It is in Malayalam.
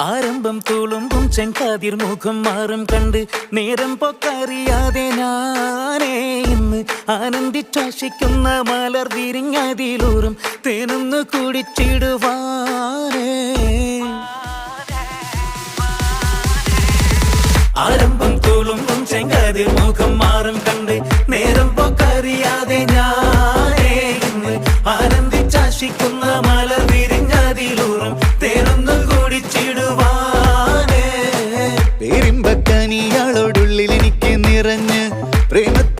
ആരംഭം തുളുമ്പും ചെങ്കാതിർ മുഖം മാറും കണ്ട് നേരം പൊക്കറിയാതെ ഞാനേ ഇന്ന് ആനന്ദിച്ചാശിക്കുന്ന മലർ വിരിഞ്ഞതിലൂറും തേനൊന്ന് കുടിച്ചിടുവാനേ. ആരംഭം തുളുമ്പും ചെങ്കാതിർ മുഖം മാറും കണ്ട്